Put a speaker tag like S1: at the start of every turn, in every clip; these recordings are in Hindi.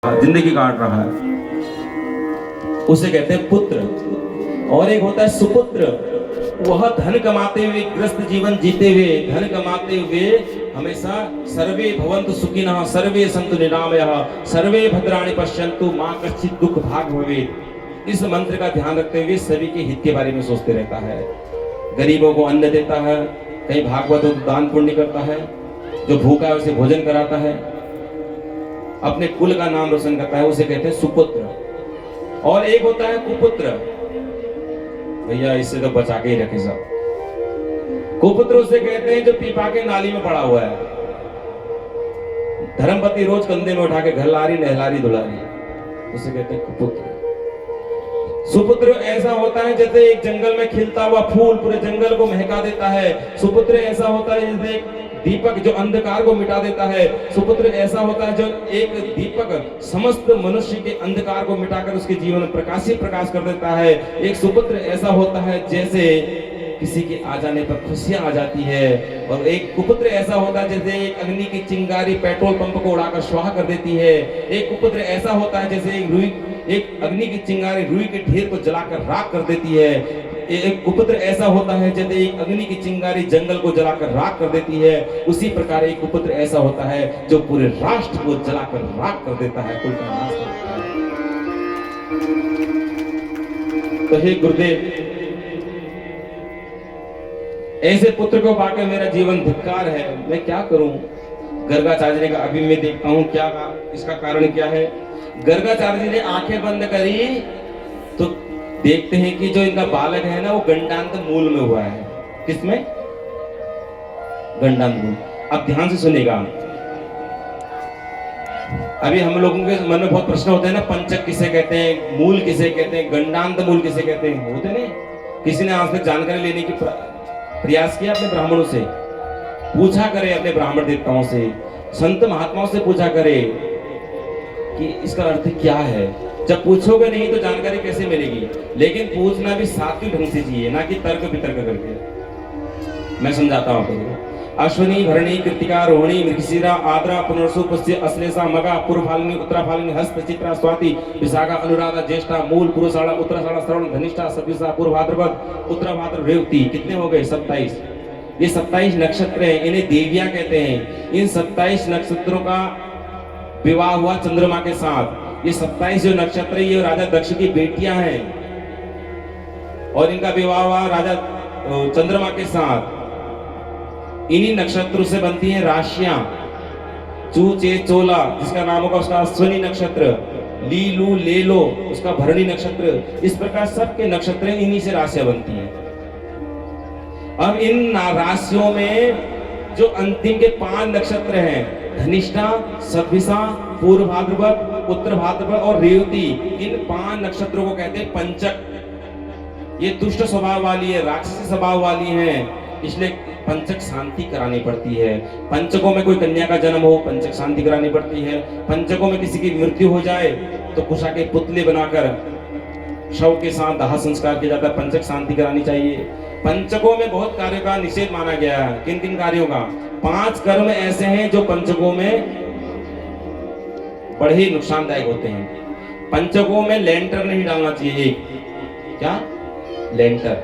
S1: जिंदगी काट रहा है, उसे कहते हैं पुत्र। और एक होता है सुपुत्र, वह धन कमाते हुए ग्रस्त जीवन जीते हुए, धन कमाते हुए हमेशा सर्वे भवन्तु सुखिनः सर्वे सन्तु निरामयः सर्वे भद्राणि पश्यन्तु मां कश्चित् दुख भाग भवेत्। इस मंत्र का ध्यान रखते हुए सभी के हित के बारे में सोचते रहता है। गरीबों को अन्न देता है, कहीं भागवतों को दान पुण्य करता है, जो भूखा है उसे भोजन कराता है, अपने कुल का नाम रोशन करता है, उसे कहते हैं सुपुत्र। और एक होता है कुपुत्र, भैया इससे तो बचा के ही रखे सब। कुपुत्र उसे कहते हैं जो पीपा के नाली में पड़ा हुआ है, धर्मपति रोज कंधे में उठा के घर ला रही नहला रही धुला रही, उसे कहते हैं कुपुत्र। सुपुत्र ऐसा होता है जैसे एक जंगल में खिलता हुआ फूल पूरे जंगल को महका देता है। सुपुत्र ऐसा होता है जैसे एक दीपक जो अंधकार को मिटा देता है। सुपुत्र ऐसा होता है जो एक दीपक समस्त मनुष्य के अंधकार को मिटाकर उसके जीवन में प्रकाश ही प्रकाश कर देता है। एक सुपुत्र ऐसा होता है जैसे किसी के आ जाने पर खुशियां आ जाती है। और एक कुपुत्र ऐसा होता है जैसे एक अग्नि की चिंगारी पेट्रोल पंप को उड़ाकर स्वाहा कर देती है। एक कुपुत्र ऐसा होता है जैसे एक अग्नि की चिंगारी रुई के ढेर को जलाकर राख कर देती है। एक कुपुत्र ऐसा होता है जैसे एक अग्नि की चिंगारी जंगल को जलाकर राख कर देती है। उसी प्रकार एक कुपुत्र ऐसा होता है जो पूरे राष्ट्र को जलाकर राख कर देता है, कुल का नाश कर देता है। तो हे गुरुदेव, ऐसे पुत्र को पाकर मेरा जीवन धिक्कार है, मैं क्या करूं? गर्गाचार्य का अभी मैं देखता हूं क्या इसका कारण क्या है। गर्गाचार्य जी ने आंखें बंद करी तो देखते हैं कि जो इनका बालक है ना वो गंडांत मूल में हुआ है। किसमें? गंडांत मूल। अब ध्यान से सुनेगा। अभी हम लोगों के मन में बहुत प्रश्न होते हैं ना, पंचक किसे कहते हैं, मूल किसे कहते हैं, गंडांत मूल किसे कहते हैं, होते नहीं। किसी ने आज तक जानकारी लेने की प्रयास किया अपने ब्राह्मणों से? पूछा करे अपने ब्राह्मण देवताओं से, संत महात्माओं से पूछा करे कि इसका अर्थ क्या है। जब पूछोगे नहीं तो जानकारी कैसे मिलेगी? लेकिन पूछना भी सात्विक ढंग से चाहिए, ना कि तर्क वितर्क करके। मैं समझाता हूं आपको। अश्विनी भरणी कृतिका रोहिणी मृगशिरा आद्रा पुनर्सु पुष्य अश्लेषा मगा पूर्वफाल्गुनी उत्तराफाल्गुनी हस्त चित्रा स्वाति विशाखा अनुराधा ज्येष्ठा मूल पूर्वाषाढ़ा उत्तराषाढ़ा श्रवण धनिष्ठा सतविसा पूर्वभाद्रपद उत्तराभाद्र रेवती। कितने हो गए? 27। ये 27 नक्षत्र हैं, इन्हें देवियां कहते हैं। इन 27 नक्षत्रों का विवाह हुआ चंद्रमा के साथ। ये 27 जो नक्षत्र है ये राजा दक्ष की बेटियां हैं और इनका विवाह हुआ राजा चंद्रमा के साथ। इन्हीं नक्षत्रों से बनती हैं राशियां। चू चे चोला जिसका नाम होगा उसका अश्विनी नक्षत्र, लीलू लेलो उसका भरणी नक्षत्र। इस प्रकार सबके नक्षत्र इन्हीं से राशियां बनती हैं। अब इन राशियों में जो अंतिम के 5 नक्षत्र हैं, धनिष्ठा सतभिषा पूर्व भाद्रपद उत्तर भाद्रपद और रेवती, इन 5 नक्षत्रों को कहते हैं पंचक। ये दुष्ट स्वभाव वाली है, राक्षसी स्वभाव वाली है, इसलिए पंचक शांति करानी पड़ती है। पंचकों में कोई कन्या का जन्म हो, पंचक शांति करानी पड़ती है। पंचकों में किसी की मृत्यु हो जाए तो कुशा के पुतले बनाकर शव के साथ दाह संस्कार किया जाता है, पंचक शांति करानी चाहिए। पंचकों में बहुत कार्यों का निषेध माना गया है। किन किन कार्यों का? 5 कर्म ऐसे हैं जो पंचकों में बड़े ही नुकसानदायक होते हैं। पंचकों में लेंटर नहीं डालना चाहिए। क्या? लेंटर।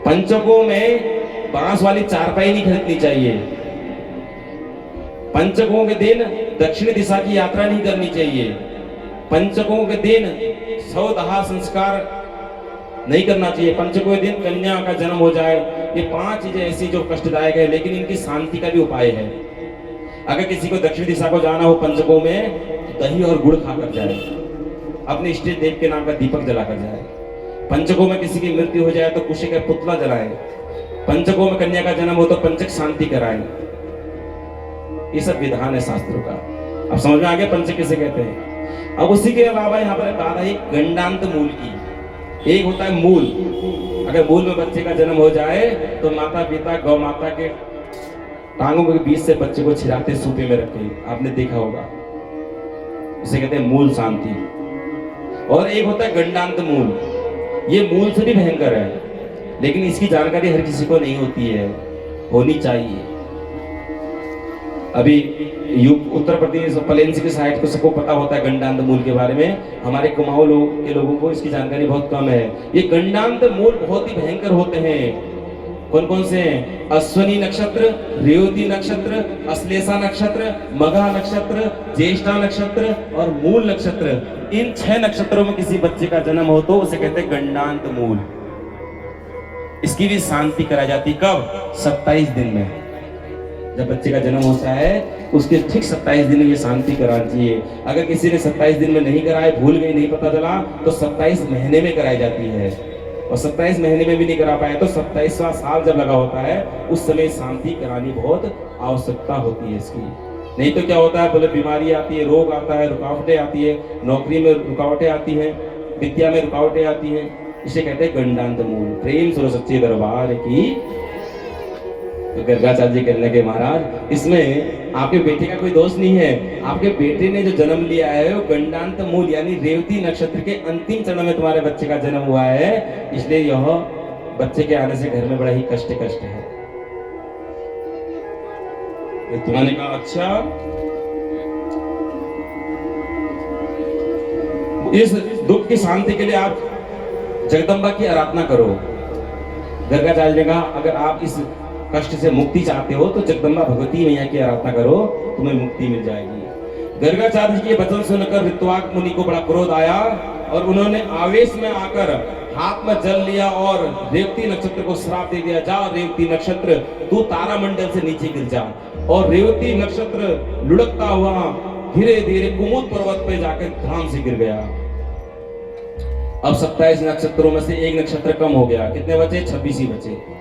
S1: पंचकों में बांस वाली चारपाई नहीं खरीदनी चाहिए। पंचकों के दिन दक्षिण दिशा की यात्रा नहीं करनी चाहिए। पंचकों के दिन सौदाह संस्कार नहीं करना चाहिए। पंचकों के दिन कन्या का जन्म हो जाए, ये 5 चीजें ऐसी जो कष्टदायक है, लेकिन इनकी शांति का भी उपाय है। अगर किसी को दक्षिण दिशा को जाना हो पंचकों में, तो दही और गुड़ खाकर जाए, अपने इष्ट देव के नाम का दीपक जलाकर जाए। पंचकों में किसी की मृत्यु हो जाए तो कुशी का पुतला जलाए। पंचकों में कन्या का जन्म हो तो पंचक शांति कराए। ये सब विधान है शास्त्रों का। अब समझ में आ गया पंचक किसे कहते हैं। अब उसी के अलावा यहाँ पर बात है गंडांत मूल की। एक होता है मूल। अगर मूल में बच्चे का जन्म हो जाए तो माता पिता गौ माता के टांगों के बीच से बच्चे को छिड़ाते सूपे में रखे, आपने देखा होगा, उसे कहते हैं मूल शांति। और एक होता है गंडांत मूल। ये मूल से भी भयंकर है, लेकिन इसकी जानकारी हर किसी को नहीं होती है, होनी चाहिए। अभी उत्तर प्रदेश प्लेन्स की साइड को सबको पता होता है गंडांत मूल के बारे में। हमारे कुमाऊं के लोगों को इसकी जानकारी बहुत कम है। ये गंडांत मूल बहुत ही भयंकर होते हैं। कौन कौन से हैं? अश्वनी नक्षत्र, रेवती नक्षत्र, अश्लेषा नक्षत्र, मघा नक्षत्र, ज्येष्ठा नक्षत्र और मूल नक्षत्र। इन 6 नक्षत्रों में किसी बच्चे का जन्म हो तो उसे कहते हैं गंडांत मूल। इसकी भी शांति कराई जाती कब? 27 दिन में। जब बच्चे का जन्म होता है उसके ठीक 27 दिन में ये शांति करानी चाहिए। अगर किसी ने 27 दिन में नहीं कराए, भूल गई, नहीं पता चला, तो 27 महीने में कराई जाती है। और 27 महीने में भी नहीं करा पाए तो 27वां साल जब लगा होता है उस समय शांति करानी बहुत आवश्यकता होती है इसकी। नहीं तो क्या होता है, बोले बीमारी आती है, रोग आता है, रुकावटें आती है, नौकरी में रुकावटें आती हैं, विद्या में रुकावटें आती हैं। इसे कहते हैं गंडांत मूल। प्रेम सुनो सच्चे दरबार की। तो गर्गाचार्य जी कहने लगे महाराज इसमें आपके बेटे का कोई दोष नहीं है। आपके बेटे ने जो जन्म लिया है वो गंडांत मूल यानी रेवती नक्षत्र के अंतिम चरण में तुम्हारे बच्चे का जन्म हुआ है, इसलिए यह बच्चे के आने से घर में बड़ा ही कष्ट है। तुम्हारे कहा अच्छा, इस दुख की शांति के लिए आप जगदम्बा की आराधना करो। गर्गाचार्य ने कहा अगर आप इस कष्ट से मुक्ति चाहते हो तो जगदम्बा भगवती मैया की आराधना करो, तुम्हें मुक्ति मिल जाएगी। गर्गाचार्य जी के वचन सुनकर ऋत्वाक मुनि को बड़ा क्रोध आया और उन्होंने आवेश में आकर हाथ में जल लिया और रेवती नक्षत्र को श्राप दे दिया, जा रेवती नक्षत्र तू तारामंडल से नीचे गिर जा। और रेवती नक्षत्र लुढ़कता हुआ धीरे धीरे कुमुद पर्वत पे जाकर धाम से गिर गया। अब 27 नक्षत्रों में से एक नक्षत्र कम हो गया। कितने बचे? 26 ही बचे।